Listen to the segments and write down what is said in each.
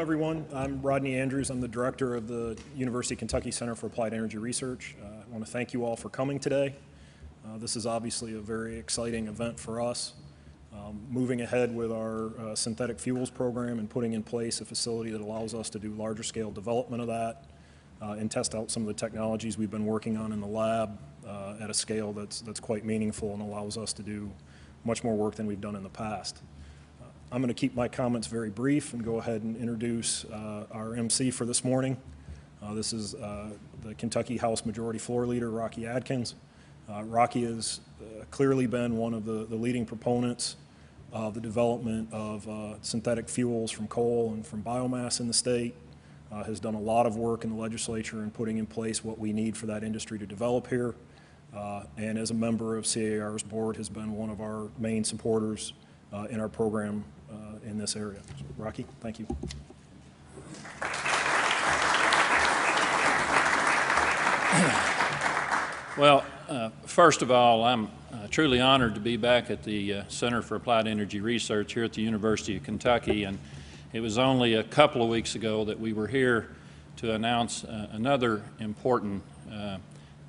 everyone. I'm Rodney Andrews. I'm the director of the University of Kentucky Center for Applied Energy Research. I want to thank you all for coming today. This is obviously a very exciting event for us. Moving ahead with our synthetic fuels program and putting in place a facility that allows us to do larger scale development of that and test out some of the technologies we've been working on in the lab at a scale that's quite meaningful and allows us to do much more work than we've done in the past. I'm going to keep my comments very brief and go ahead and introduce our MC for this morning. This is the Kentucky House Majority Floor Leader, Rocky Adkins. Rocky has clearly been one of the leading proponents of the development of synthetic fuels from coal and from biomass in the state, has done a lot of work in the legislature in putting in place what we need for that industry to develop here, and as a member of CAR's board has been one of our main supporters in our program in this area. So, Rocky, thank you. Well, first of all, I'm truly honored to be back at the Center for Applied Energy Research here at the University of Kentucky, and it was only a couple of weeks ago that we were here to announce another important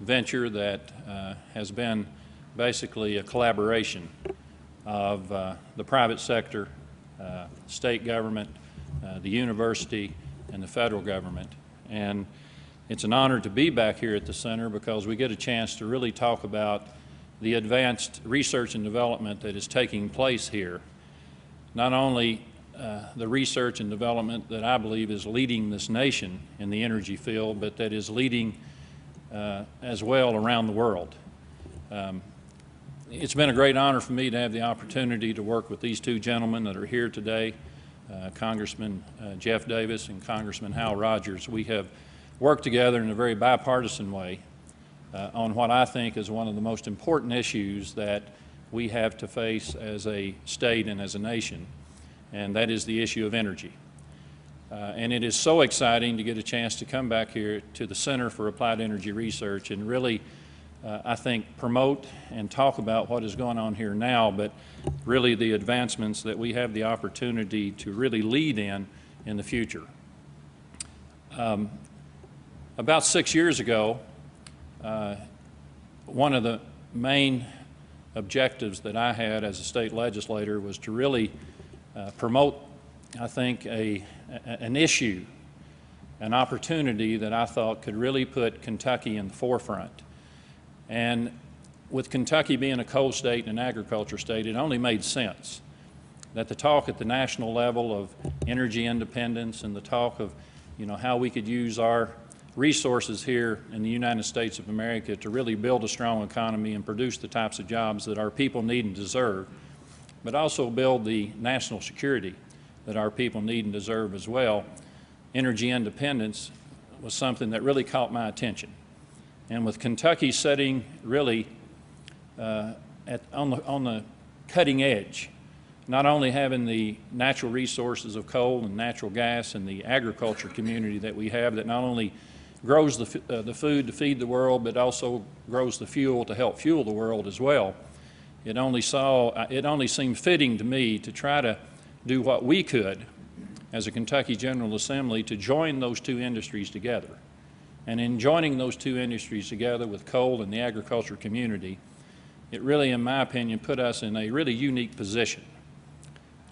venture that has been basically a collaboration of the private sector, state government, the university, and the federal government. And it's an honor to be back here at the center because we get a chance to really talk about the advanced research and development that is taking place here. Not only the research and development that I believe is leading this nation in the energy field, but that is leading as well around the world. It's been a great honor for me to have the opportunity to work with these two gentlemen that are here today, Congressman Jeff Davis and Congressman Hal Rogers. We have worked together in a very bipartisan way on what I think is one of the most important issues that we have to face as a state and as a nation, and that is the issue of energy. And it is so exciting to get a chance to come back here to the Center for Applied Energy Research and really I think promote and talk about what is going on here now, but really the advancements that we have the opportunity to really lead in the future. About 6 years ago, one of the main objectives that I had as a state legislator was to really promote, I think, an issue, an opportunity that I thought could really put Kentucky in the forefront. And with Kentucky being a coal state and an agriculture state, it only made sense that the talk at the national level of energy independence and the talk of, how we could use our resources here in the United States of America to really build a strong economy and produce the types of jobs that our people need and deserve, but also build the national security that our people need and deserve as well. Energy independence was something that really caught my attention. And with Kentucky sitting really on the cutting edge, not only having the natural resources of coal and natural gas and the agriculture community that we have that not only grows the food to feed the world, but also grows the fuel to help fuel the world as well. It only seemed fitting to me to try to do what we could as a Kentucky General Assembly to join those two industries together. And in joining those two industries together with coal and the agriculture community, it really, in my opinion, put us in a really unique position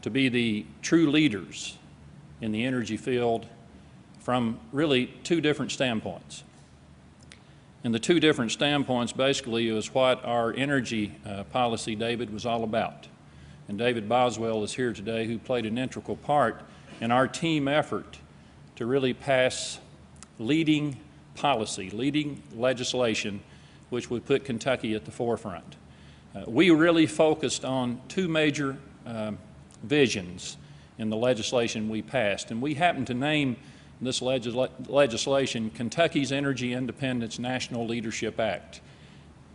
to be the true leaders in the energy field from really two different standpoints. And the two different standpoints basically is what our energy policy, David, was all about. And David Boswell is here today, who played an integral part in our team effort to really pass leading policy, leading legislation, which would put Kentucky at the forefront. We really focused on two major visions in the legislation we passed, and we happened to name this legislation Kentucky's Energy Independence National Leadership Act.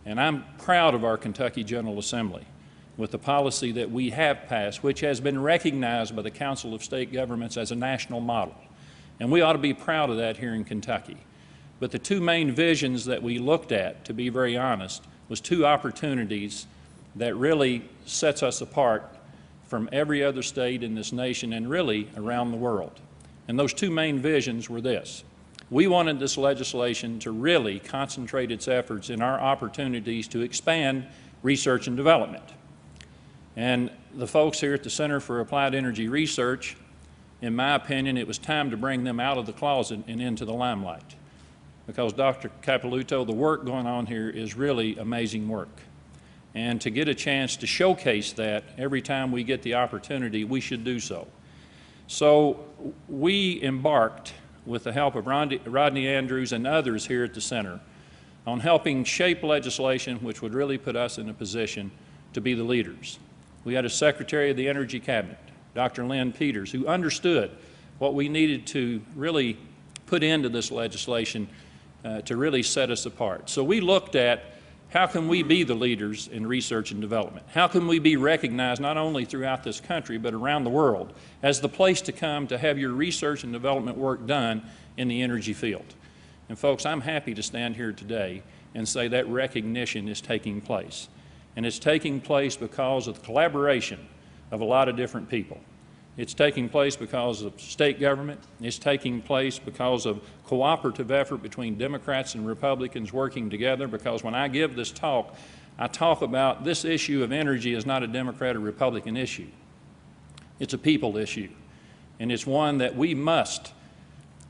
And I'm proud of our Kentucky General Assembly with the policy that we have passed, which has been recognized by the Council of State Governments as a national model. And we ought to be proud of that here in Kentucky. But the two main visions that we looked at, to be very honest, was two opportunities that really sets us apart from every other state in this nation and really around the world. And those two main visions were this. We wanted this legislation to really concentrate its efforts in our opportunities to expand research and development. And the folks here at the Center for Applied Energy Research, in my opinion, it was time to bring them out of the closet and into the limelight. Because Dr. Capilouto, the work going on here is really amazing work. And to get a chance to showcase that every time we get the opportunity, we should do so. So we embarked, with the help of Rodney Andrews and others here at the Center, on helping shape legislation which would really put us in a position to be the leaders. We had a Secretary of the Energy Cabinet, Dr. Lynn Peters, who understood what we needed to really put into this legislation to really set us apart. So we looked at how can we be the leaders in research and development? How can we be recognized not only throughout this country but around the world as the place to come to have your research and development work done in the energy field? And folks, I'm happy to stand here today and say that recognition is taking place. And it's taking place because of the collaboration of a lot of different people. It's taking place because of state government. It's taking place because of cooperative effort between Democrats and Republicans working together, because when I give this talk, I talk about this issue of energy is not a Democrat or Republican issue. It's a people issue, and it's one that we must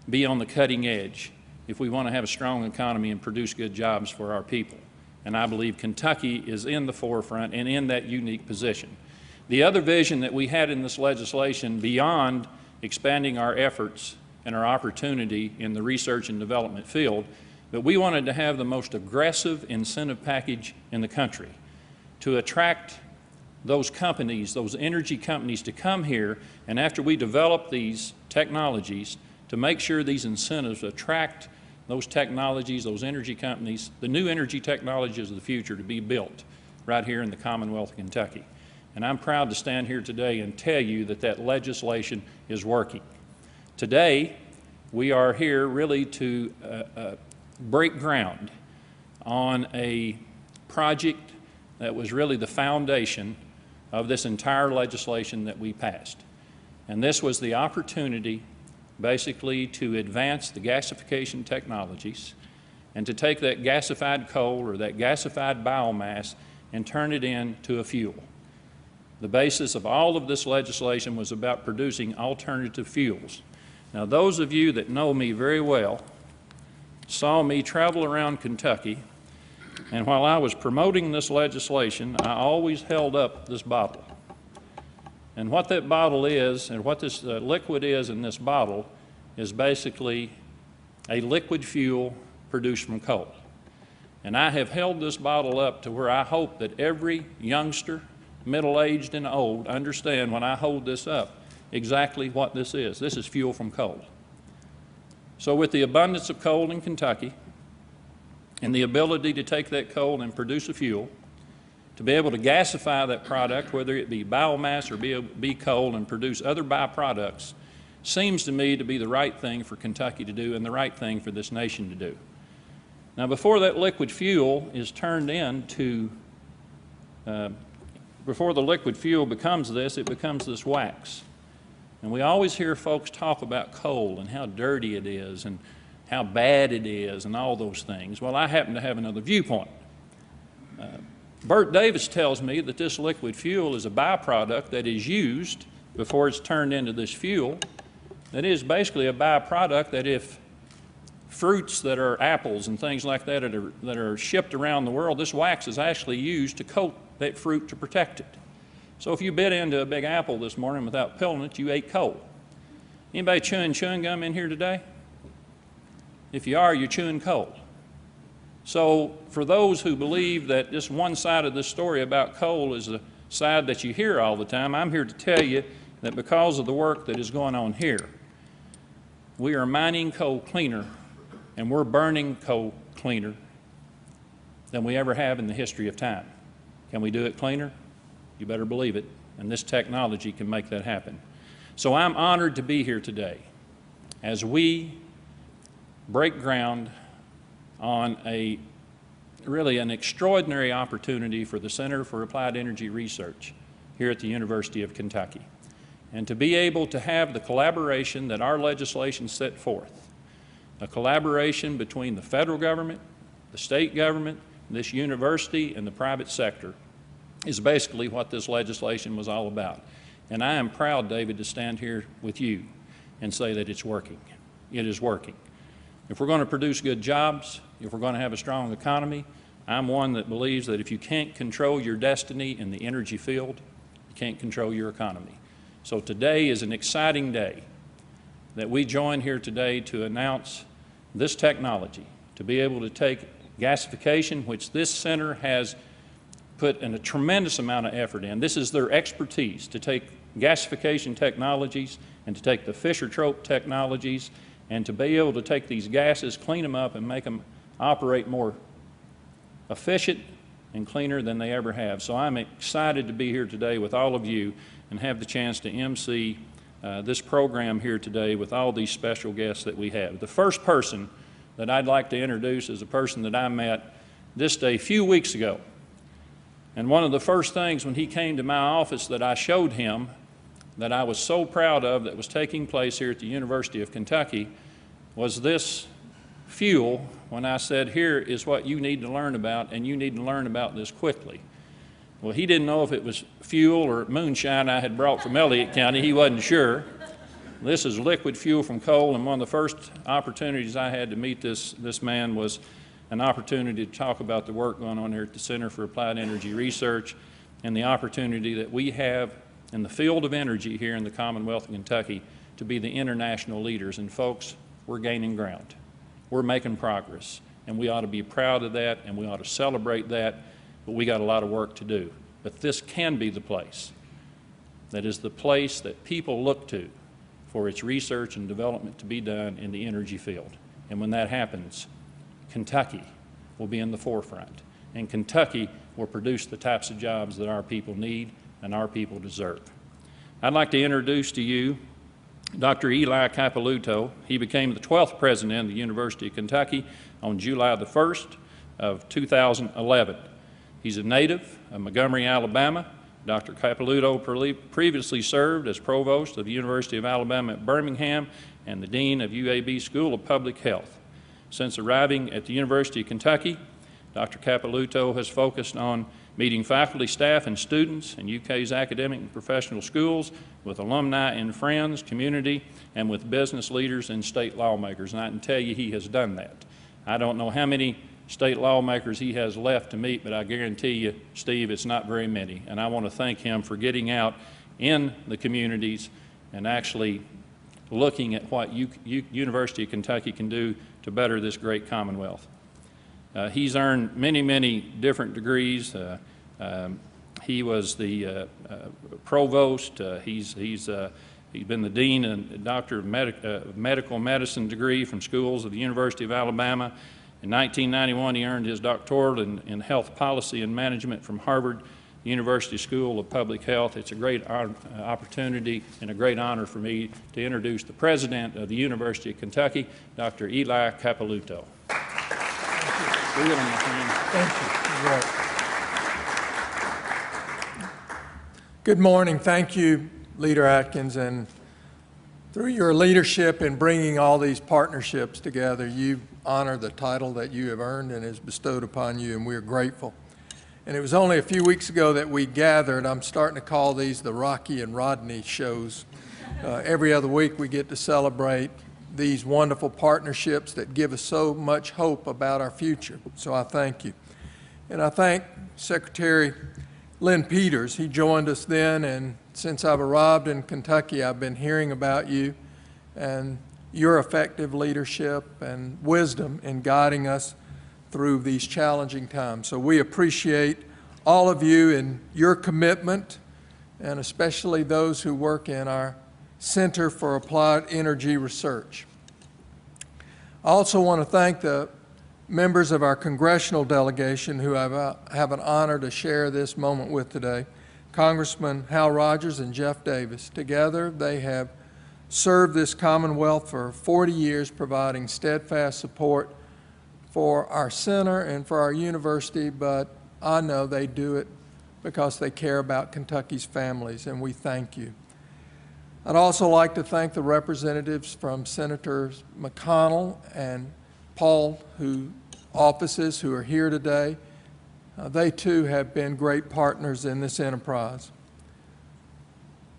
be on the cutting edge if we want to have a strong economy and produce good jobs for our people. And I believe Kentucky is in the forefront and in that unique position. The other vision that we had in this legislation, beyond expanding our efforts and our opportunity in the research and development field, but we wanted to have the most aggressive incentive package in the country to attract those companies, those energy companies, to come here, and after we develop these technologies, to make sure these incentives attract those technologies, those energy companies, the new energy technologies of the future to be built right here in the Commonwealth of Kentucky. And I'm proud to stand here today and tell you that that legislation is working. Today, we are here really to break ground on a project that was really the foundation of this entire legislation that we passed. And this was the opportunity basically to advance the gasification technologies and to take that gasified coal or that gasified biomass and turn it into a fuel. The basis of all of this legislation was about producing alternative fuels. Now, those of you that know me very well saw me travel around Kentucky, and while I was promoting this legislation, I always held up this bottle. And what that bottle is, and what this liquid is in this bottle, is basically a liquid fuel produced from coal. And I have held this bottle up to where I hope that every youngster, middle-aged and old, understand when I hold this up exactly what this is. This is fuel from coal. So with the abundance of coal in Kentucky and the ability to take that coal and produce a fuel, to be able to gasify that product, whether it be biomass or be coal, and produce other byproducts, seems to me to be the right thing for Kentucky to do and the right thing for this nation to do. Now, before that liquid fuel is turned into before the liquid fuel becomes this, it becomes this wax. And we always hear folks talk about coal and how dirty it is and how bad it is and all those things. Well, I happen to have another viewpoint. Bert Davis tells me that this liquid fuel is a byproduct that is used before it's turned into this fuel. That is basically a byproduct that if fruits that are apples and things like that that are shipped around the world, this wax is actually used to coat that fruit to protect it. So if you bit into a big apple this morning without peeling it, you ate coal. Anybody chewing gum in here today? If you are, you're chewing coal. So for those who believe that just one side of this story about coal is the side that you hear all the time, I'm here to tell you that because of the work that is going on here, we are mining coal cleaner and we're burning coal cleaner than we ever have in the history of time. Can we do it cleaner? You better believe it, and this technology can make that happen. So I'm honored to be here today as we break ground on really an extraordinary opportunity for the Center for Applied Energy Research here at the University of Kentucky. and to be able to have the collaboration that our legislation set forth, a collaboration between the federal government, the state government, this university, and the private sector, is basically what this legislation was all about. And I am proud, David, to stand here with you and say that it's working. It is working. If we're going to produce good jobs, if we're going to have a strong economy, I'm one that believes that if you can't control your destiny in the energy field, you can't control your economy. So today is an exciting day that we join here today to announce this technology, to be able to take gasification, which this center has put in a tremendous amount of effort in. This is their expertise, to take gasification technologies and to take the Fischer-Tropsch technologies and to be able to take these gases, clean them up, and make them operate more efficient and cleaner than they ever have. So I'm excited to be here today with all of you and have the chance to MC this program here today with all these special guests that we have. The first person that I'd like to introduce is a person that I met this day a few weeks ago. And one of the first things when he came to my office that I showed him that I was so proud of that was taking place here at the University of Kentucky was this fuel, when I said, here is what you need to learn about, and you need to learn about this quickly. Well, he didn't know if it was fuel or moonshine I had brought from Elliott County. He wasn't sure. This is liquid fuel from coal, and one of the first opportunities I had to meet this man was an opportunity to talk about the work going on here at the Center for Applied Energy Research and the opportunity that we have in the field of energy here in the Commonwealth of Kentucky to be the international leaders. And folks, we're gaining ground. We're making progress, and we ought to be proud of that, and we ought to celebrate that, but we got a lot of work to do. But this can be the place that is the place that people look to for its research and development to be done in the energy field. And when that happens, Kentucky will be in the forefront, and Kentucky will produce the types of jobs that our people need and our people deserve. I'd like to introduce to you Dr. Eli Capilouto. He became the 12th president of the University of Kentucky on July the 1st of 2011. He's a native of Montgomery, Alabama. Dr. Capilouto previously served as provost of the University of Alabama at Birmingham and the dean of UAB School of Public Health. Since arriving at the University of Kentucky, Dr. Capilouto has focused on meeting faculty, staff, and students in UK's academic and professional schools, with alumni and friends, community, and with business leaders and state lawmakers. And I can tell you he has done that. I don't know how many state lawmakers he has left to meet, but I guarantee you, Steve, it's not very many. And I want to thank him for getting out in the communities and actually looking at what University of Kentucky can do to better this great Commonwealth. He's earned many, many different degrees. He was the provost. He's been the dean and doctor of medical medicine degree from schools of the University of Alabama. In 1991, he earned his doctoral in health policy and management from Harvard University School of Public Health. It's a great opportunity and a great honor for me to introduce the president of the University of Kentucky, Dr. Eli Capilouto. Thank you. Right. Good morning. Thank you, Leader Atkins, and through your leadership in bringing all these partnerships together, you honor the title that you have earned and is bestowed upon you, and we are grateful. And it was only a few weeks ago that we gathered. I'm starting to call these the Rocky and Rodney shows. Every other week we get to celebrate these wonderful partnerships that give us so much hope about our future. So I thank you. And I thank Secretary Lynn Peters. He joined us then, and since I've arrived in Kentucky, I've been hearing about you and your effective leadership and wisdom in guiding us through these challenging times. So we appreciate all of you and your commitment, and especially those who work in our Center for Applied Energy Research. I also want to thank the members of our congressional delegation who I have an honor to share this moment with today, Congressman Hal Rogers and Jeff Davis. Together, they have served this Commonwealth for 40 years, providing steadfast support for our center and for our university, but I know they do it because they care about Kentucky's families, and we thank you. I'd also like to thank the representatives from Senators McConnell and Paul, offices who are here today. They too have been great partners in this enterprise.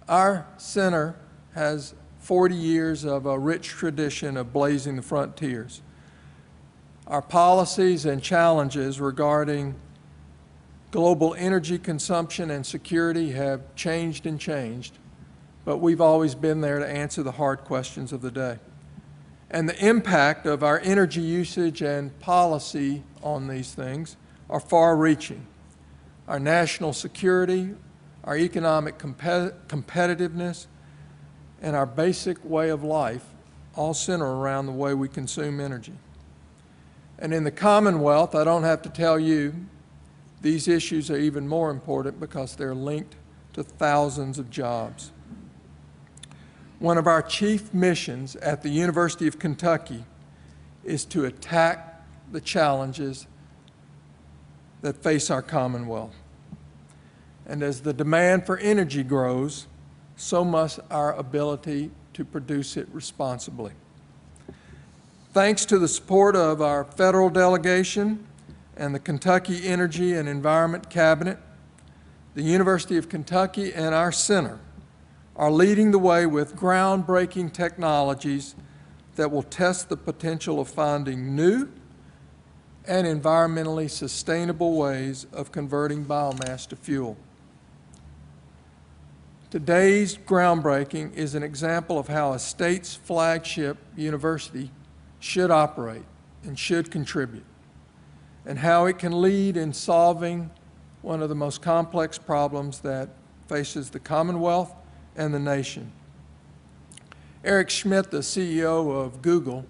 Our center has 40 years of a rich tradition of blazing the frontiers. Our policies and challenges regarding global energy consumption and security have changed and changed, but we've always been there to answer the hard questions of the day. And the impact of our energy usage and policy on these things are far-reaching. Our national security, our economic competitiveness, and our basic way of life all center around the way we consume energy. And in the Commonwealth, I don't have to tell you, these issues are even more important because they're linked to thousands of jobs. One of our chief missions at the University of Kentucky is to attack the challenges that face our Commonwealth. And as the demand for energy grows, so must our ability to produce it responsibly. Thanks to the support of our federal delegation and the Kentucky Energy and Environment Cabinet, the University of Kentucky and our center are leading the way with groundbreaking technologies that will test the potential of finding new and environmentally sustainable ways of converting biomass to fuel. Today's groundbreaking is an example of how a state's flagship university should operate and should contribute, and how it can lead in solving one of the most complex problems that faces the Commonwealth and the nation. Eric Schmidt, the CEO of Google,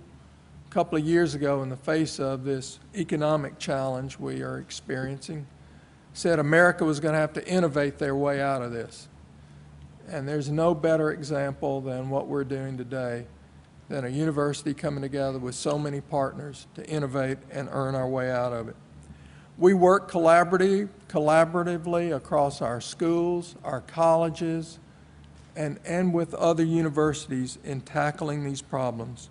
a couple of years ago, in the face of this economic challenge we are experiencing, said America was going to have to innovate their way out of this. And there's no better example than what we're doing today, than a university coming together with so many partners to innovate and earn our way out of it. We work collaboratively across our schools, our colleges, and with other universities in tackling these problems.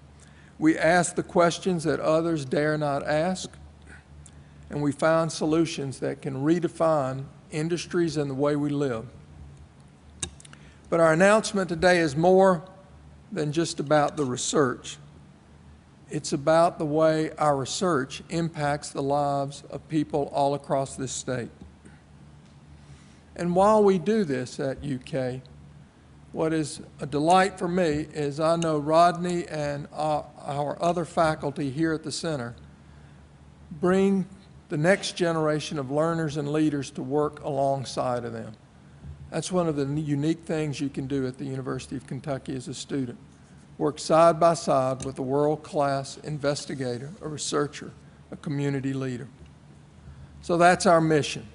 We ask the questions that others dare not ask, and we find solutions that can redefine industries and the way we live. But our announcement today is more than just about the research. It's about the way our research impacts the lives of people all across this state. And while we do this at UK, what is a delight for me is I know Rodney and our other faculty here at the center bring the next generation of learners and leaders to work alongside of them. That's one of the unique things you can do at the University of Kentucky as a student. Work side by side with a world-class investigator, a researcher, a community leader. So that's our mission,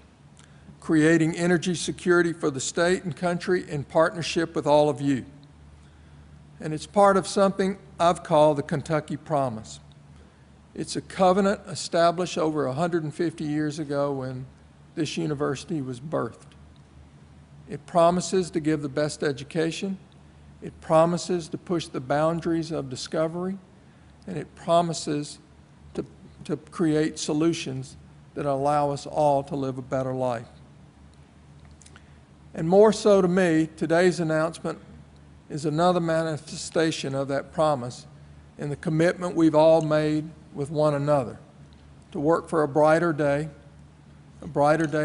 creating energy security for the state and country in partnership with all of you. And it's part of something I've called the Kentucky Promise. It's a covenant established over 150 years ago when this university was birthed. It promises to give the best education. It promises to push the boundaries of discovery, and it promises to create solutions that allow us all to live a better life. And more so to me, today's announcement is another manifestation of that promise in the commitment we've all made with one another to work for a brighter day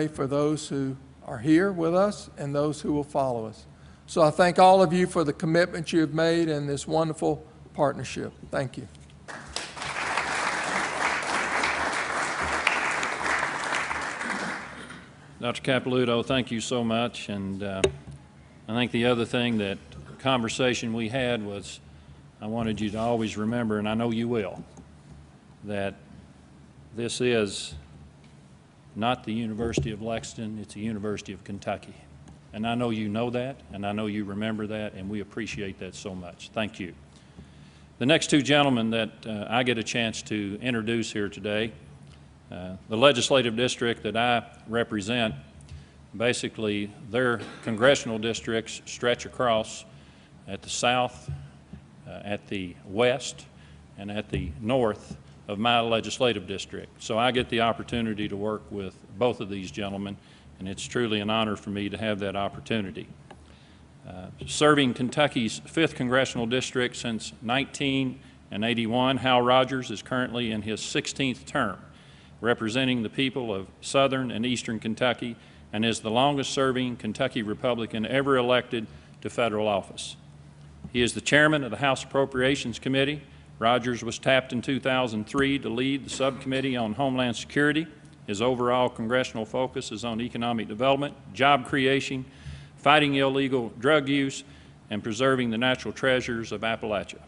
for those who are here with us and those who will follow us. So I thank all of you for the commitment you have made in this wonderful partnership. Thank you. Dr. Capilouto, thank you so much. And I think the other thing, that conversation we had was, I wanted you to always remember, and I know you will, that this is not the University of Lexington, it's the University of Kentucky. And I know you know that, and I know you remember that, and we appreciate that so much. Thank you. The next two gentlemen that I get a chance to introduce here today, the legislative district that I represent, basically their congressional districts stretch across at the south, at the west, and at the north of my legislative district. So I get the opportunity to work with both of these gentlemen, and it's truly an honor for me to have that opportunity. Serving Kentucky's 5th Congressional District since 1981, Hal Rogers is currently in his 16th term, representing the people of southern and eastern Kentucky, and is the longest-serving Kentucky Republican ever elected to federal office. He is the chairman of the House Appropriations Committee. Rogers was tapped in 2003 to lead the subcommittee on Homeland Security. His overall congressional focus is on economic development, job creation, fighting illegal drug use, and preserving the natural treasures of Appalachia.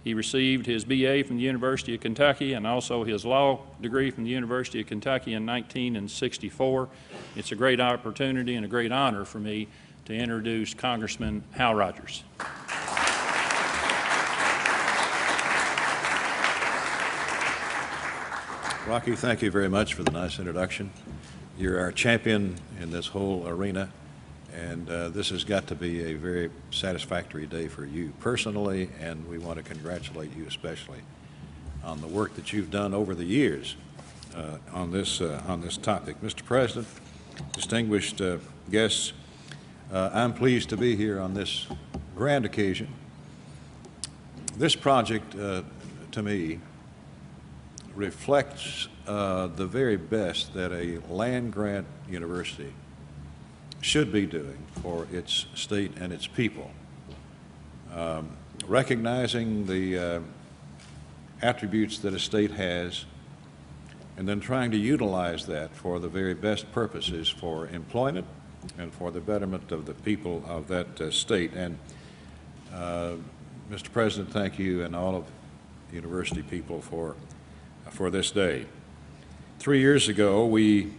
He received his BA from the University of Kentucky and also his law degree from the University of Kentucky in 1964. It's a great opportunity and a great honor for me to introduce Congressman Hal Rogers. Rocky, thank you very much for the nice introduction. You're our champion in this whole arena, and this has got to be a very satisfactory day for you personally, and we want to congratulate you especially on the work that you've done over the years on this topic. Mr. President, distinguished guests, I'm pleased to be here on this grand occasion. This project, to me, reflects the very best that a land-grant university should be doing for its state and its people. Recognizing the attributes that a state has, and then trying to utilize that for the very best purposes for employment and for the betterment of the people of that state. And Mr. President, thank you and all of the university people for this day. 3 years ago, we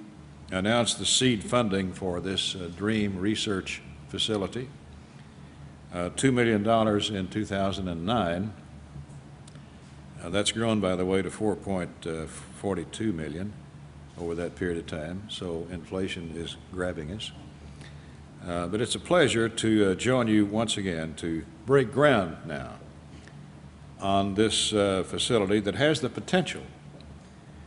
announced the seed funding for this DREAM research facility, $2 million in 2009. That's grown, by the way, to $4.42 million over that period of time, so inflation is grabbing us. But it's a pleasure to join you once again to break ground now on this facility that has the potential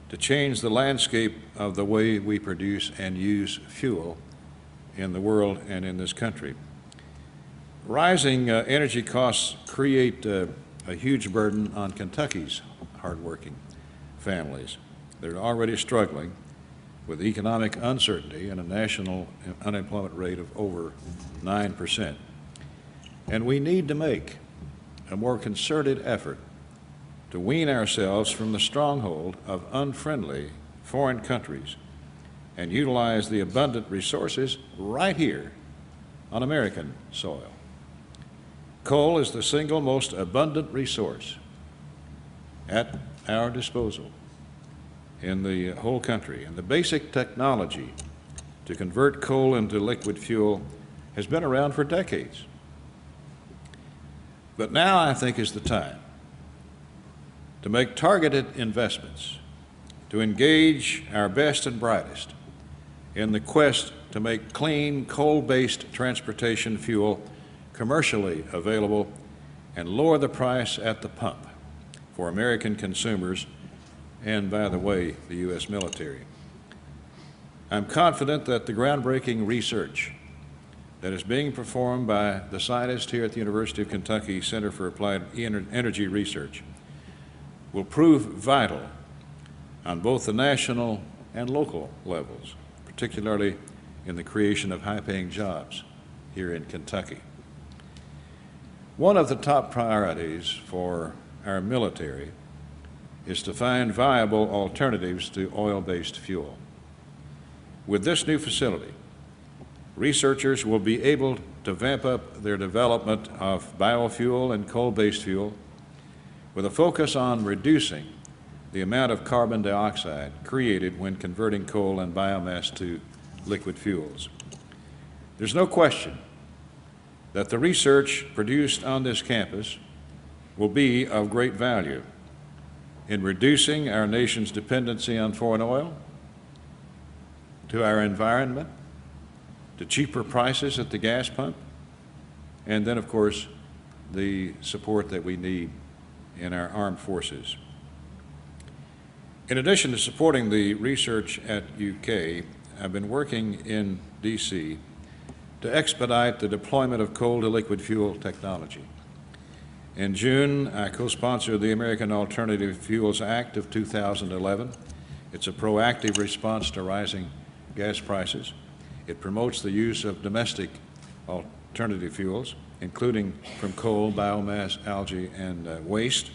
to change the landscape of the way we produce and use fuel in the world and in this country. Rising energy costs create a huge burden on Kentucky's hardworking families. They're already struggling with economic uncertainty and a national unemployment rate of over 9%. And we need to make a more concerted effort to wean ourselves from the stronghold of unfriendly foreign countries and utilize the abundant resources right here on American soil. Coal is the single most abundant resource at our disposal in the whole country, and the basic technology to convert coal into liquid fuel has been around for decades. But now I think is the time to make targeted investments, to engage our best and brightest in the quest to make clean coal-based transportation fuel commercially available and lower the price at the pump for American consumers and, by the way, the U.S. military. I'm confident that the groundbreaking research that is being performed by the scientists here at the University of Kentucky Center for Applied Energy Research will prove vital on both the national and local levels, particularly in the creation of high-paying jobs here in Kentucky. One of the top priorities for our military is to find viable alternatives to oil-based fuel. With this new facility, researchers will be able to vamp up their development of biofuel and coal-based fuel with a focus on reducing the amount of carbon dioxide created when converting coal and biomass to liquid fuels. There's no question that the research produced on this campus will be of great value in reducing our nation's dependency on foreign oil, to our environment, to cheaper prices at the gas pump, and then, of course, the support that we need in our armed forces. In addition to supporting the research at UK, I've been working in D.C. to expedite the deployment of coal-to-liquid fuel technology. In June, I co-sponsored the American Alternative Fuels Act of 2011. It's a proactive response to rising gas prices. It promotes the use of domestic alternative fuels, including from coal, biomass, algae, and waste.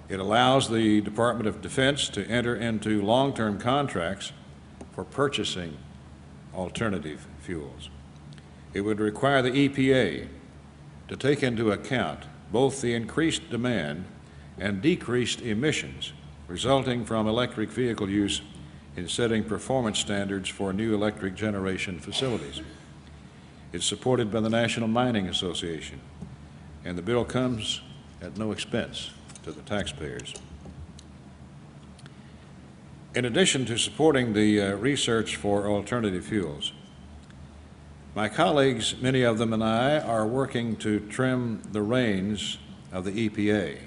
It allows the Department of Defense to enter into long-term contracts for purchasing alternative fuels. It would require the EPA to take into account both the increased demand and decreased emissions resulting from electric vehicle use in setting performance standards for new electric generation facilities. It's supported by the National Mining Association, and the bill comes at no expense to the taxpayers. In addition to supporting the research for alternative fuels, my colleagues, many of them, and I are working to trim the reins of the EPA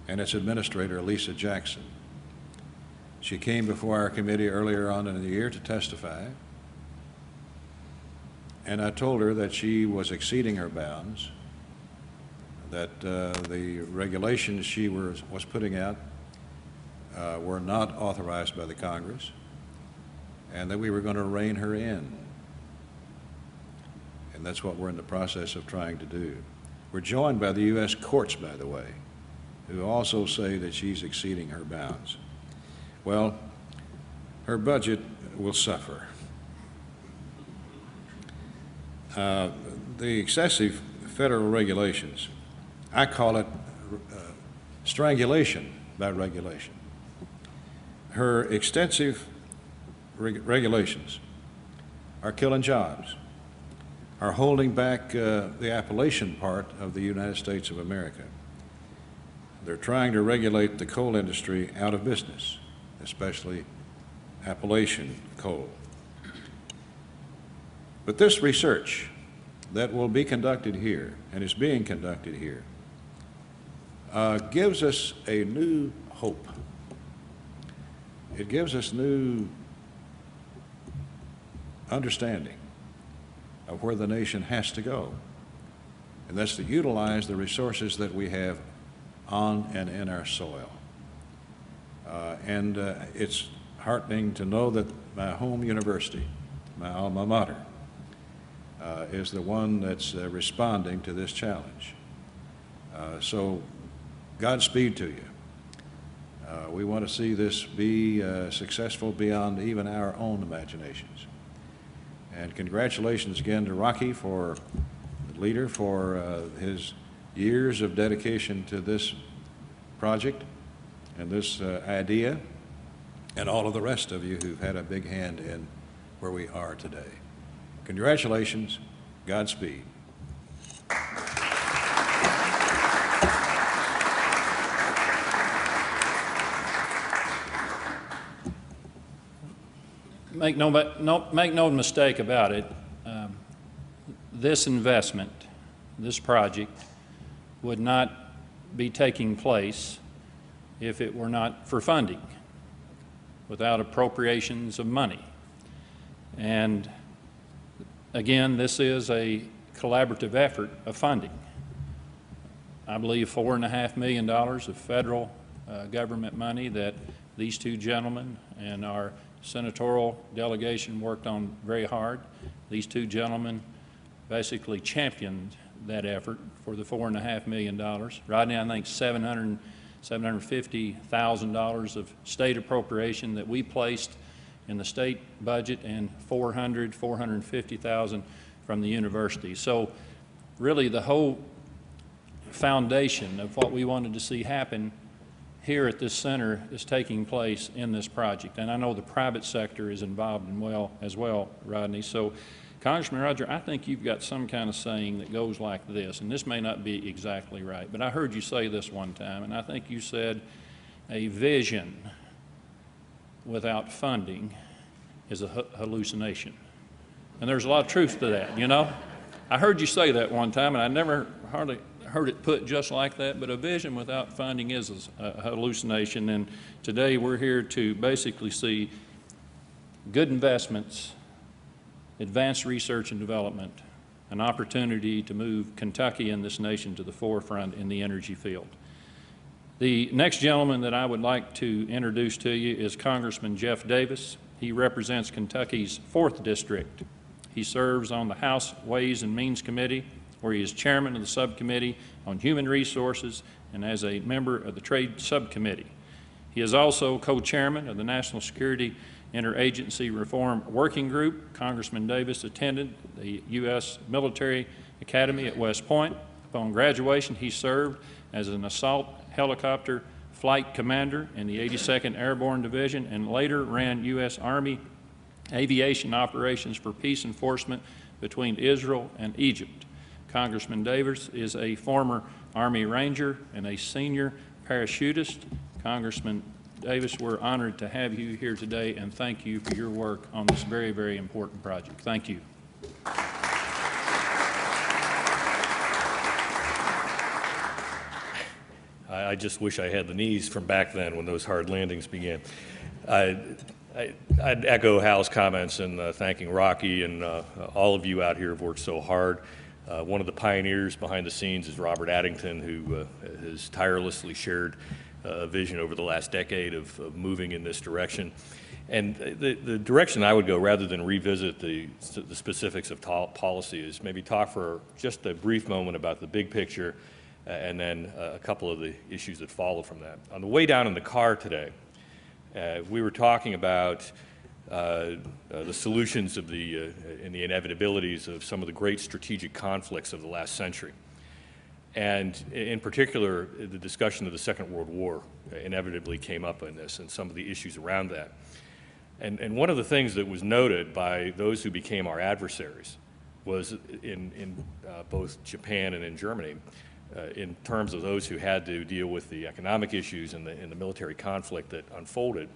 and its administrator, Lisa Jackson. She came before our committee earlier on in the year to testify, and I told her that she was exceeding her bounds, that the regulations she was putting out were not authorized by the Congress, and that we were going to rein her in. And that's what we're in the process of trying to do. We're joined by the U.S. courts, by the way, who also say that she's exceeding her bounds. Well, her budget will suffer. The excessive federal regulations, I call it strangulation by regulation. Her extensive regulations are killing jobs, are holding back the Appalachian part of the United States of America. They're trying to regulate the coal industry out of business, especially Appalachian coal. But this research that will be conducted here, and is being conducted here, gives us a new hope. It gives us new understanding of where the nation has to go, and that's to utilize the resources that we have on and in our soil. It's heartening to know that my home university, my alma mater, is the one that's responding to this challenge. So Godspeed to you. We want to see this be successful beyond even our own imaginations. And congratulations again to Rocky, for the leader, for his years of dedication to this project and this idea, and all of the rest of you who've had a big hand in where we are today. Congratulations. Godspeed. Make no mistake about it, this investment, this project, would not be taking place if it were not for funding, without appropriations of money. And again, this is a collaborative effort of funding. I believe $4.5 million of federal government money that these two gentlemen and our senatorial delegation worked on very hard. These two gentlemen basically championed that effort for the $4.5 million. Rodney, I think $750,000 of state appropriation that we placed in the state budget, and $450,000 from the university. So really the whole foundation of what we wanted to see happen here at this center is taking place in this project. And I know the private sector is involved as well, Rodney. So Congressman Roger, I think you've got some kind of saying that goes like this, and this may not be exactly right, but I heard you say this one time, and I think you said a vision without funding is a hallucination. And there's a lot of truth to that, you know? I heard you say that one time, and I never hardly heard it put just like that, but a vision without funding is a hallucination. And today we're here to basically see good investments, advanced research and development, an opportunity to move Kentucky and this nation to the forefront in the energy field. The next gentleman that I would like to introduce to you is Congressman Jeff Davis. He represents Kentucky's 4th District. He serves on the House Ways and Means Committee, where he is chairman of the subcommittee on human resources and as a member of the Trade Subcommittee. He is also co-chairman of the National Security Interagency Reform Working Group. Congressman Davis attended the U.S. Military Academy at West Point. Upon graduation, he served as an assault helicopter flight commander in the 82nd Airborne Division and later ran U.S. Army aviation operations for peace enforcement between Israel and Egypt. Congressman Davis is a former Army Ranger and a senior parachutist. Congressman Davis, we're honored to have you here today, and thank you for your work on this very, very important project. Thank you. I just wish I had the knees from back then when those hard landings began. I'd echo Hal's comments in thanking Rocky and all of you out here who've worked so hard. One of the pioneers behind the scenes is Robert Addington, who has tirelessly shared a vision over the last decade of moving in this direction. And the direction I would go, rather than revisit the specifics of policy, is maybe talk for just a brief moment about the big picture and then a couple of the issues that follow from that. On the way down in the car today, we were talking about the solutions of and the inevitabilities of some of the great strategic conflicts of the last century. And in particular, the discussion of the Second World War inevitably came up in this and some of the issues around that. And one of the things that was noted by those who became our adversaries was in both Japan and in Germany, in terms of those who had to deal with the economic issues and the military conflict that unfolded,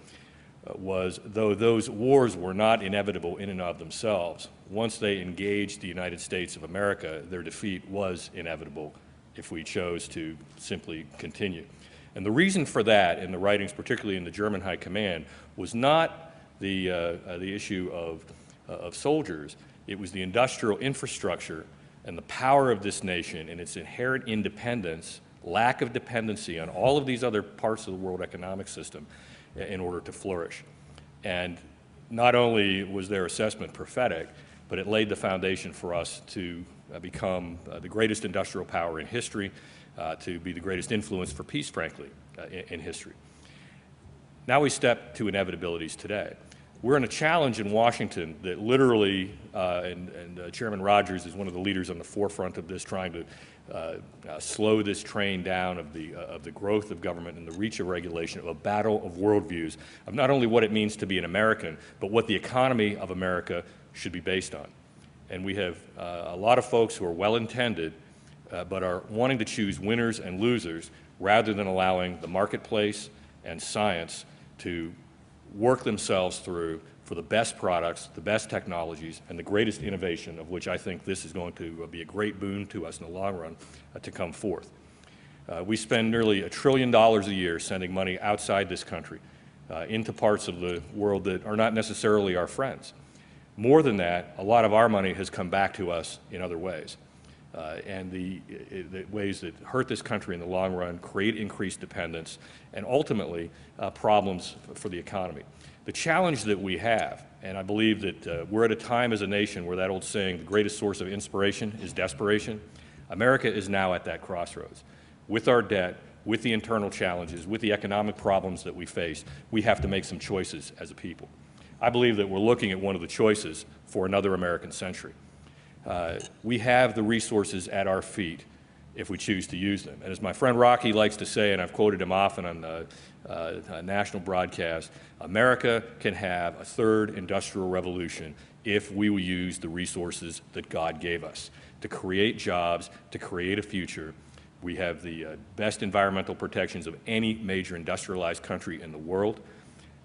was though those wars were not inevitable in and of themselves, once they engaged the United States of America, their defeat was inevitable if we chose to simply continue. And the reason for that in the writings, particularly in the German High Command, was not the issue of soldiers. It was the industrial infrastructure and the power of this nation and its inherent independence, lack of dependency on all of these other parts of the world economic system in order to flourish. And not only was their assessment prophetic, but it laid the foundation for us to become the greatest industrial power in history, to be the greatest influence for peace, frankly, in history. Now we step to inevitabilities today. We're in a challenge in Washington that literally, and Chairman Rogers is one of the leaders on the forefront of this, trying to slow this train down of the growth of government and the reach of regulation, of a battle of worldviews, of not only what it means to be an American, but what the economy of America should be based on. And we have a lot of folks who are well-intended, but are wanting to choose winners and losers rather than allowing the marketplace and science to work themselves through for the best products, the best technologies, and the greatest innovation, of which I think this is going to be a great boon to us in the long run to come forth. We spend nearly $1 trillion a year sending money outside this country into parts of the world that are not necessarily our friends. More than that, a lot of our money has come back to us in other ways. And the ways that hurt this country in the long run, create increased dependence, and ultimately problems for the economy. The challenge that we have, and I believe that we're at a time as a nation where that old saying, the greatest source of inspiration is desperation. America is now at that crossroads. With our debt, with the internal challenges, with the economic problems that we face, we have to make some choices as a people. I believe that we're looking at one of the choices for another American century. We have the resources at our feet if we choose to use them. And as my friend Rocky likes to say, and I've quoted him often on national broadcast, America can have a third industrial revolution if we will use the resources that God gave us to create jobs, to create a future. We have the best environmental protections of any major industrialized country in the world.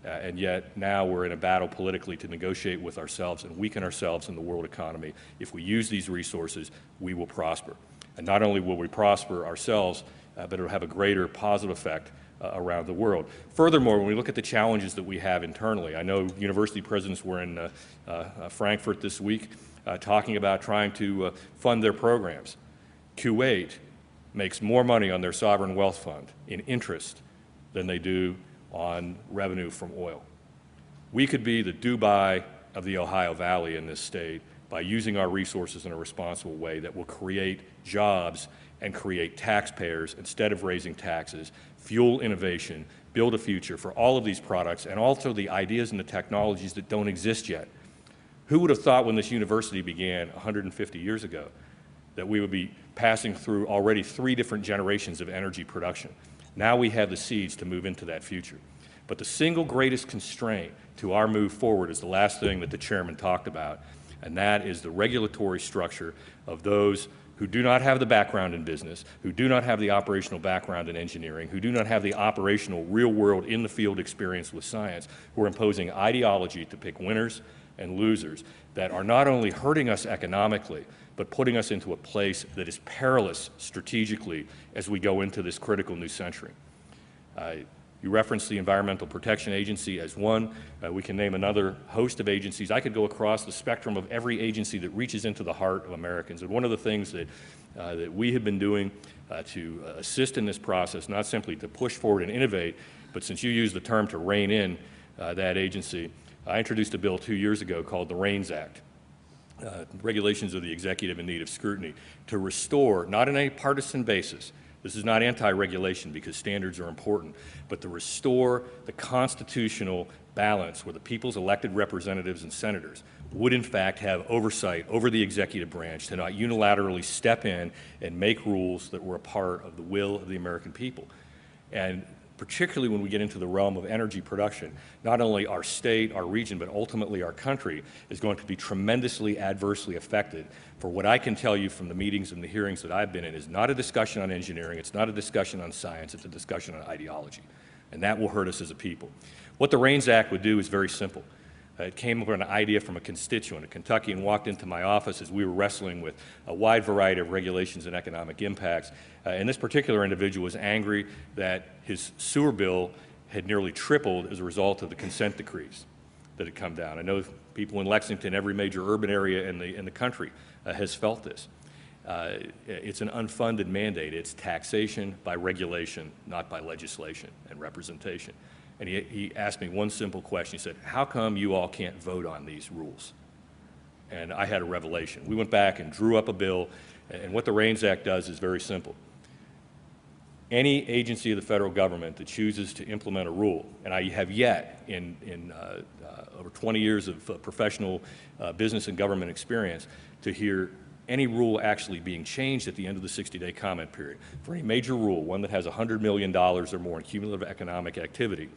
And yet now we're in a battle politically to negotiate with ourselves and weaken ourselves in the world economy. If we use these resources, we will prosper. And not only will we prosper ourselves, but it will have a greater positive effect around the world. Furthermore, when we look at the challenges that we have internally, I know university presidents were in Frankfurt this week talking about trying to fund their programs. Kuwait makes more money on their sovereign wealth fund in interest than they do on revenue from oil. We could be the Dubai of the Ohio Valley in this state by using our resources in a responsible way that will create jobs and create taxpayers instead of raising taxes, fuel innovation, build a future for all of these products, and also the ideas and the technologies that don't exist yet. Who would have thought when this university began 150 years ago that we would be passing through already 3 different generations of energy production? Now we have the seeds to move into that future. But the single greatest constraint to our move forward is the last thing that the chairman talked about, and that is the regulatory structure of those who do not have the background in business, who do not have the operational background in engineering, who do not have the operational real-world in-the-field experience with science, who are imposing ideology to pick winners and losers that are not only hurting us economically, but putting us into a place that is perilous strategically as we go into this critical new century. You referenced the Environmental Protection Agency as one. We can name another host of agencies. I could go across the spectrum of every agency that reaches into the heart of Americans. And one of the things that we have been doing to assist in this process, not simply to push forward and innovate, but since you used the term to rein in that agency, I introduced a bill 2 years ago called the REINS Act. Regulations of the executive in need of scrutiny, to restore, not on a partisan basis, this is not anti-regulation because standards are important, but to restore the constitutional balance where the people's elected representatives and senators would in fact have oversight over the executive branch, to not unilaterally step in and make rules that were a part of the will of the American people. And particularly when we get into the realm of energy production, not only our state, our region, but ultimately our country is going to be tremendously adversely affected. For what I can tell you from the meetings and the hearings that I've been in is not a discussion on engineering, it's not a discussion on science, it's a discussion on ideology. And that will hurt us as a people. What the REINS Act would do is very simple. It came over an idea from a constituent, a Kentuckian, walked into my office as we were wrestling with a wide variety of regulations and economic impacts. And this particular individual was angry that his sewer bill had nearly tripled as a result of the consent decrees that had come down. I know people in Lexington, every major urban area in the country has felt this. It's an unfunded mandate. It's taxation by regulation, not by legislation and representation. And he asked me one simple question. He said, how come you all can't vote on these rules? And I had a revelation. We went back and drew up a bill, and what the REINS Act does is very simple. Any agency of the federal government that chooses to implement a rule, and I have yet in over 20 years of professional business and government experience to hear any rule actually being changed at the end of the 60-day comment period. For any major rule, one that has $100 million or more in cumulative economic activity,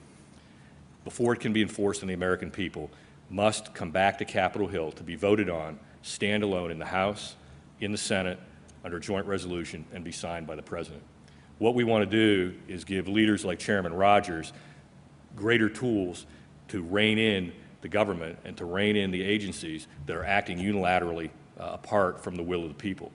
before it can be enforced on the American people, must come back to Capitol Hill to be voted on, standalone in the House, in the Senate, under joint resolution, and be signed by the President. What we want to do is give leaders like Chairman Rogers greater tools to rein in the government and to rein in the agencies that are acting unilaterally apart from the will of the people.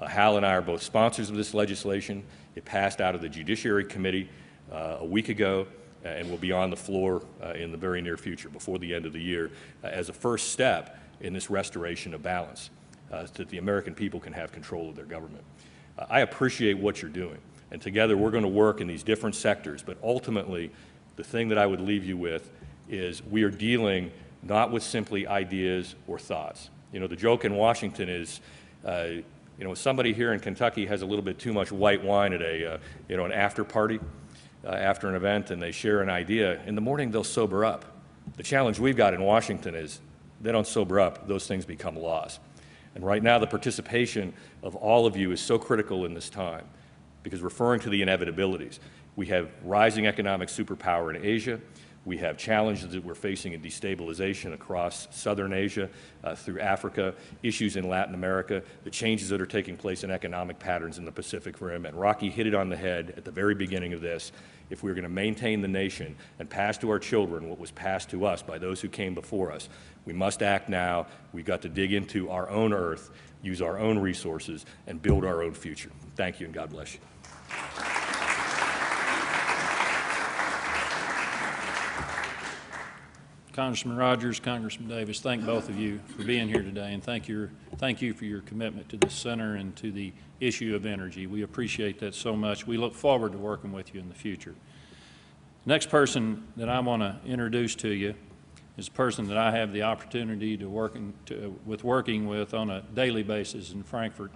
Hal and I are both sponsors of this legislation. It passed out of the Judiciary Committee a week ago and will be on the floor in the very near future, before the end of the year, as a first step in this restoration of balance, so that the American people can have control of their government. I appreciate what you're doing, and together we're going to work in these different sectors, but ultimately the thing that I would leave you with is we are dealing not with simply ideas or thoughts. You know, the joke in Washington is, you know, somebody here in Kentucky has a little bit too much white wine at a, you know, an after party, after an event, and they share an idea. In the morning, they'll sober up. The challenge we've got in Washington is they don't sober up. Those things become laws. And right now, the participation of all of you is so critical in this time, because referring to the inevitabilities, we have rising economic superpower in Asia. We have challenges that we're facing in destabilization across Southern Asia, through Africa, issues in Latin America, the changes that are taking place in economic patterns in the Pacific Rim. And Rocky hit it on the head at the very beginning of this. If we're going to maintain the nation and pass to our children what was passed to us by those who came before us, we must act now. We've got to dig into our own earth use our own resources, and build our own future. Thank you, and God bless you. Congressman Rogers, Congressman Davis, thank both of you for being here today, and thank you for your commitment to the center and to the issue of energy. We appreciate that so much. We look forward to working with you in the future. The next person that I want to introduce to you is a person that I have the opportunity to working with on a daily basis in Frankfurt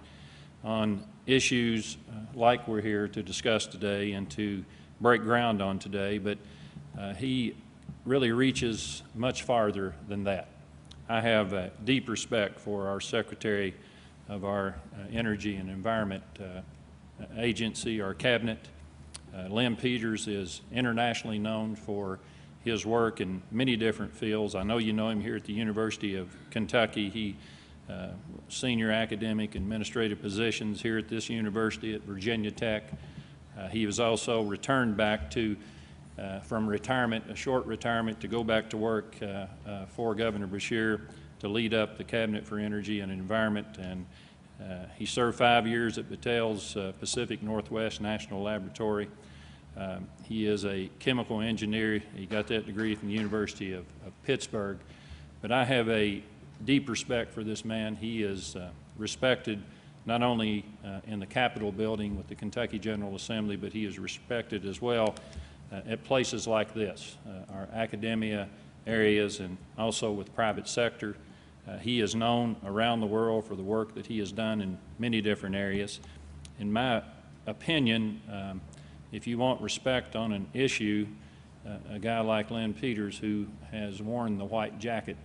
on issues like we're here to discuss today and to break ground on today, but he really reaches much farther than that. I have a deep respect for our Secretary of our Energy and Environment Agency, our cabinet. Lynn Peters is internationally known for his work in many different fields. I know you know him here at the University of Kentucky. He senior academic administrative positions here at this university at Virginia Tech. He was also returned back to from retirement, a short retirement, to go back to work for Governor Beshear to lead up the Cabinet for Energy and Environment. And he served 5 years at Battelle's Pacific Northwest National Laboratory. He is a chemical engineer. He got that degree from the University of Pittsburgh. But I have a deep respect for this man. He is respected not only in the Capitol building with the Kentucky General Assembly, but he is respected as well at places like this, our academia areas, and also with private sector. He is known around the world for the work that he has done in many different areas. In my opinion, if you want respect on an issue, a guy like Lynn Peters, who has worn the white jacket,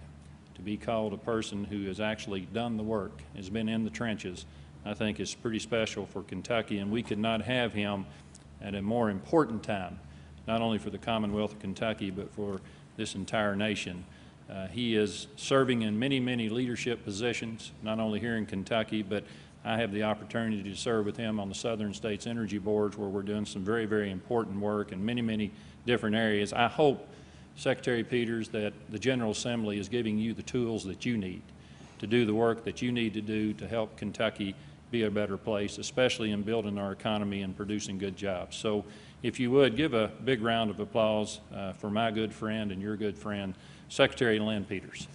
to be called a person who has actually done the work, has been in the trenches, I think is pretty special for Kentucky, and we could not have him at a more important time, not only for the Commonwealth of Kentucky, but for this entire nation. He is serving in many, many leadership positions, not only here in Kentucky, but I have the opportunity to serve with him on the Southern States Energy Boards, where we're doing some very, very important work in many, many different areas. I hope, Secretary Peters, that the General Assembly is giving you the tools that you need to do the work that you need to do to help Kentucky be a better place, especially in building our economy and producing good jobs. So if you would, give a big round of applause for my good friend and your good friend, Secretary Lynn Peters.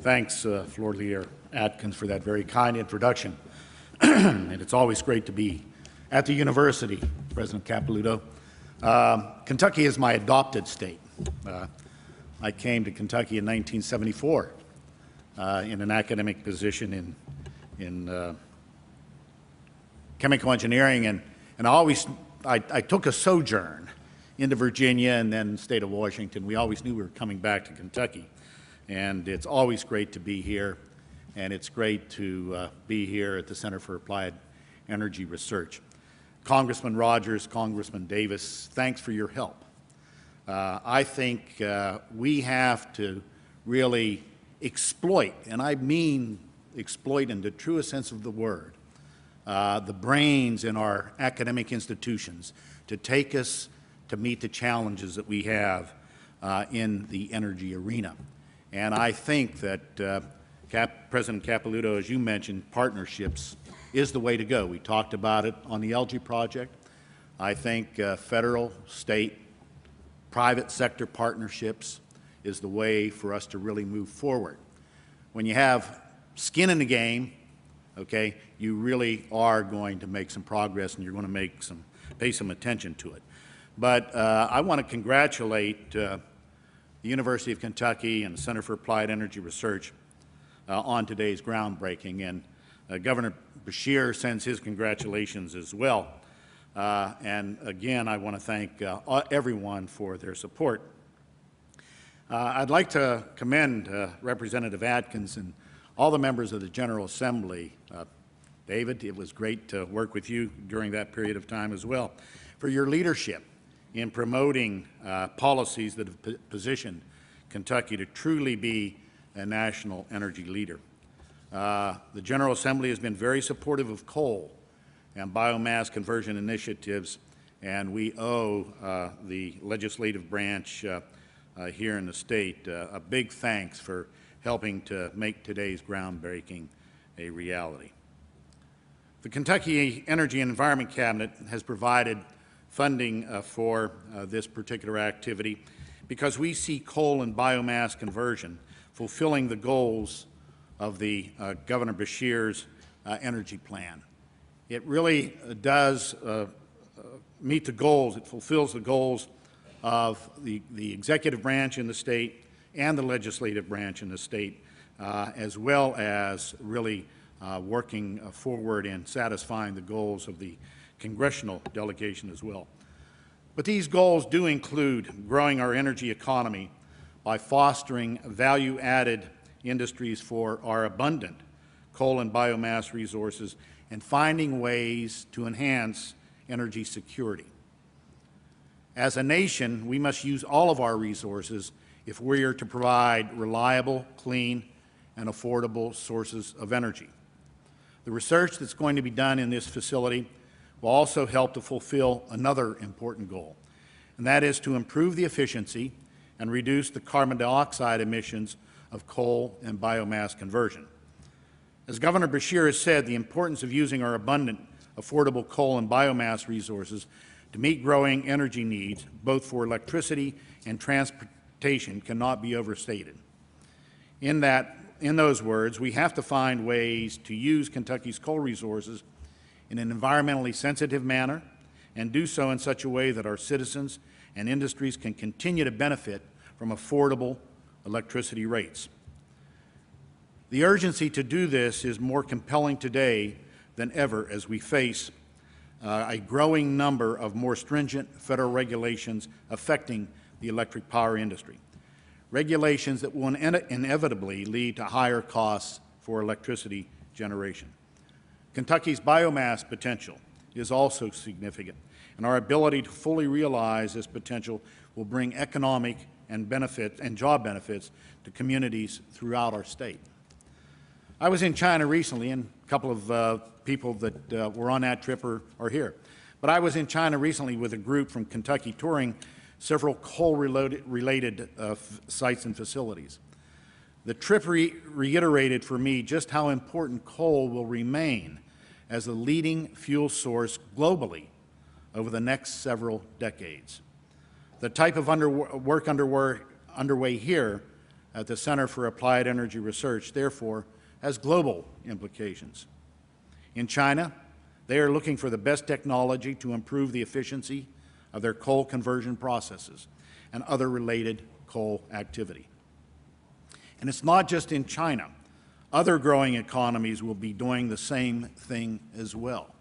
Thanks, Floor Leader Atkins, for that very kind introduction. And it's always great to be at the university, President Capilouto. Kentucky is my adopted state. I came to Kentucky in 1974 in an academic position in chemical engineering, and I took a sojourn into Virginia and then the state of Washington. We always knew we were coming back to Kentucky, and it's always great to be here, and it's great to be here at the Center for Applied Energy Research. Congressman Rogers, Congressman Davis, thanks for your help. I think we have to really exploit, and I mean exploit in the truest sense of the word, the brains in our academic institutions to take us to meet the challenges that we have in the energy arena. And I think that President Capilouto, as you mentioned, partnerships is the way to go. We talked about it on the LG project. I think federal, state, private sector partnerships is the way for us to really move forward. When you have skin in the game, okay, you really are going to make some progress, and you're going to pay some attention to it. But I want to congratulate the University of Kentucky and the Center for Applied Energy Research on today's groundbreaking, and Governor Beshear sends his congratulations as well. And again, I want to thank everyone for their support. I'd like to commend Representative Atkins and all the members of the General Assembly. David, it was great to work with you during that period of time as well, for your leadership in promoting policies that have positioned Kentucky to truly be a national energy leader. The General Assembly has been very supportive of coal and biomass conversion initiatives, and we owe the legislative branch here in the state. A big thanks for helping to make today's groundbreaking a reality. The Kentucky Energy and Environment Cabinet has provided funding for this particular activity because we see coal and biomass conversion fulfilling the goals of the Governor Beshear's energy plan. It really does meet the goals. It fulfills the goals of the executive branch in the state and the legislative branch in the state, as well as really working forward in satisfying the goals of the congressional delegation as well. But these goals do include growing our energy economy by fostering value-added industries for our abundant coal and biomass resources and finding ways to enhance energy security. As a nation, we must use all of our resources if we are to provide reliable, clean, and affordable sources of energy. The research that's going to be done in this facility will also help to fulfill another important goal, and that is to improve the efficiency and reduce the carbon dioxide emissions of coal and biomass conversion. As Governor Beshear has said, the importance of using our abundant, affordable coal and biomass resources to meet growing energy needs, both for electricity and transportation, cannot be overstated. In those words, we have to find ways to use Kentucky's coal resources in an environmentally sensitive manner and do so in such a way that our citizens and industries can continue to benefit from affordable electricity rates. The urgency to do this is more compelling today than ever as we face a growing number of more stringent federal regulations affecting the electric power industry. Regulations that will inevitably lead to higher costs for electricity generation. Kentucky's biomass potential is also significant, and our ability to fully realize this potential will bring economic and job benefits to communities throughout our state. I was in China recently, and a couple of people that were on that trip are here. But I was in China recently with a group from Kentucky touring several coal-related sites and facilities. The trip reiterated for me just how important coal will remain as the leading fuel source globally over the next several decades. The type of work underway here at the Center for Applied Energy Research, therefore, has global implications. In China, they are looking for the best technology to improve the efficiency of their coal conversion processes and other related coal activity. And it's not just in China. Other growing economies will be doing the same thing as well.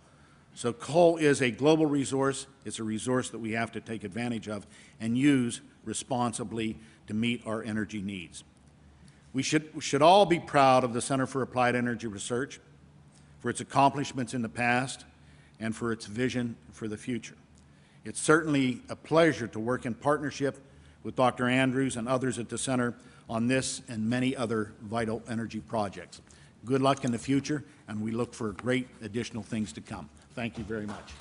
So coal is a global resource. It's a resource that we have to take advantage of and use responsibly to meet our energy needs. We should all be proud of the Center for Applied Energy Research for its accomplishments in the past and for its vision for the future. It's certainly a pleasure to work in partnership with Dr. Andrews and others at the Center on this and many other vital energy projects. Good luck in the future, and we look for great additional things to come. Thank you very much.